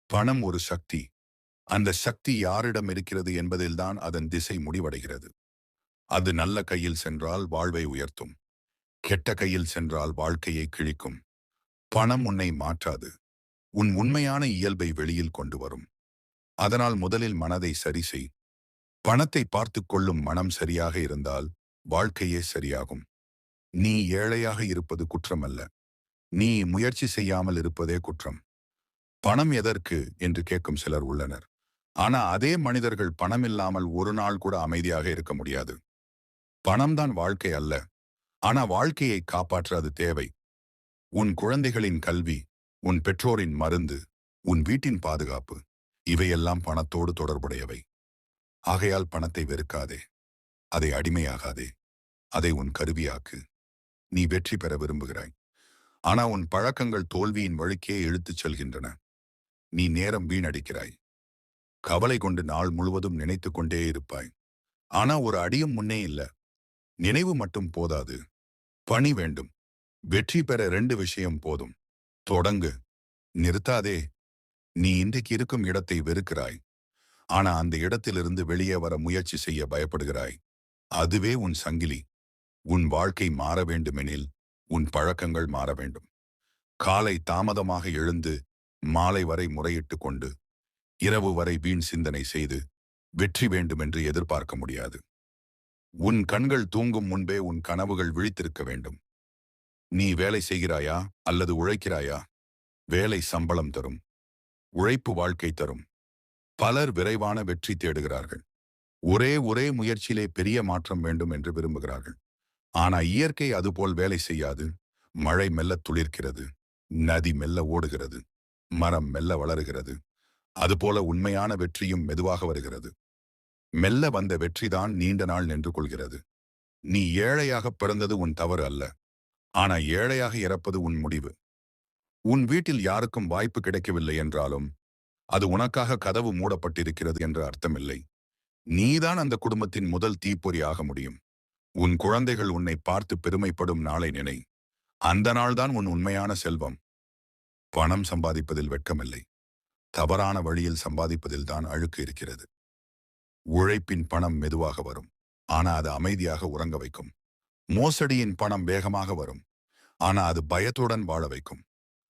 பணம் ஒரு சக்தி. அந்த சக்தி யாரிடம் இருக்கிறது என்பதில்தான் அதன் திசை முடிவடைகிறது. அது நல்ல கையில் சென்றால் வாழ்வை உயர்த்தும். கெட்ட கையில் சென்றால் வாழ்க்கையை கிழிக்கும். பணம் உன்னை மாற்றாது. உன் உண்மையான இயல்பை வெளியில் கொண்டு வரும். அதனால் முதலில் மனதை சரி செய். பணத்தை பார்த்துக் கொள்ளும் மனம் சரியாக இருந்தால் வாழ்க்கையே சரியாகும். நீ ஏழையாக இருப்பது குற்றமல்ல. நீ முயற்சி செய்யாமல் இருப்பதே குற்றம். பணம் எதற்கு என்று கேட்கும் சிலர் உள்ளனர். ஆனா அதே மனிதர்கள் பணம் இல்லாமல் ஒரு நாள் கூட அமைதியாக இருக்க முடியாது. பணம்தான் வாழ்க்கை அல்ல. ஆனா வாழ்க்கையை காப்பாற்ற அது தேவை. உன் குழந்தைகளின் கல்வி, உன் பெற்றோரின் மருந்து, உன் வீட்டின் பாதுகாப்பு, இவையெல்லாம் பணத்தோடு தொடர்புடையவை. ஆகையால் பணத்தை வெறுக்காதே. அதை அடிமையாகாதே. அதை உன் கருவியாக்கு. நீ வெற்றி பெற விரும்புகிறாய். ஆனா உன் பழக்கங்கள் தோல்வியின் வழிக்கே இழுத்துச் செல்கின்றன. நீ நேரம் வீணடிக்கிறாய். கவலை கொண்டு நாள் முழுவதும் நினைத்துக் கொண்டே இருப்பாய். ஆனா ஒரு அடியும் முன்னே இல்ல. நினைவு மட்டும் போதாது. பணி வேண்டும். வெற்றி பெற 2 விஷயம் போதும். தொடங்கு. நிறுத்தாதே. நீ இன்றைக்கு இருக்கும் இடத்தை வெறுக்கிறாய். ஆனா அந்த இடத்திலிருந்து வெளியே வர முயற்சி செய்ய பயப்படுகிறாய். அதுவே உன் சங்கிலி. உன் வாழ்க்கை மாற வேண்டுமெனில் உன் பழக்கங்கள் மாற வேண்டும். காலை தாமதமாக எழுந்து மாலை வரை முறையிட்டு கொண்டு இரவு வரை வீண் சிந்தனை செய்து வெற்றி வேண்டுமென்று எதிர்பார்க்க முடியாது. உன் கண்கள் தூங்கும் முன்பே உன் கனவுகள் விழித்திருக்க வேண்டும். நீ வேலை செய்கிறாயா அல்லது உழைக்கிறாயா? வேலை சம்பளம் தரும். உழைப்பு வாழ்க்கை தரும். பலர் விரைவான வெற்றி தேடுகிறார்கள். ஒரே முயற்சியிலே பெரிய மாற்றம் வேண்டும் என்று விரும்புகிறார்கள். ஆனா இயற்கை அதுபோல் வேலை செய்யாது. மழை மெல்ல துளிர்க்கிறது. நதி மெல்ல ஓடுகிறது. மரம் மெல்ல வளருகிறது. அதுபோல உண்மையான வெற்றியும் மெதுவாக வருகிறது. மெல்ல வந்த வெற்றிதான் நீண்ட நாள் நின்று கொள்கிறது. நீ ஏழையாக பிறந்தது உன் தவறு அல்ல. ஆனா ஏழையாக இறப்பது உன் முடிவு. உன் வீட்டில் யாருக்கும் வாய்ப்பு கிடைக்கவில்லை என்றாலும் அது உனக்காக கதவு மூடப்பட்டிருக்கிறது என்று அர்த்தமில்லை. நீதான் அந்த குடும்பத்தின் முதல் தீப்பொறி ஆக முடியும். உன் குழந்தைகள் உன்னை பார்த்து பெருமைப்படும் நாளை நினை. அந்த நாள்தான் உன் உண்மையான செல்வம். பணம் சம்பாதிப்பதில் வெட்கமில்லை. தவறான வழியில் சம்பாதிப்பதில் தான் அழுக்கு இருக்கிறது. உழைப்பின் பணம் மெதுவாக வரும். ஆனா அது அமைதியாக உறங்க வைக்கும். மோசடியின் பணம் வேகமாக வரும். ஆனா அது பயத்துடன் வாழ வைக்கும்.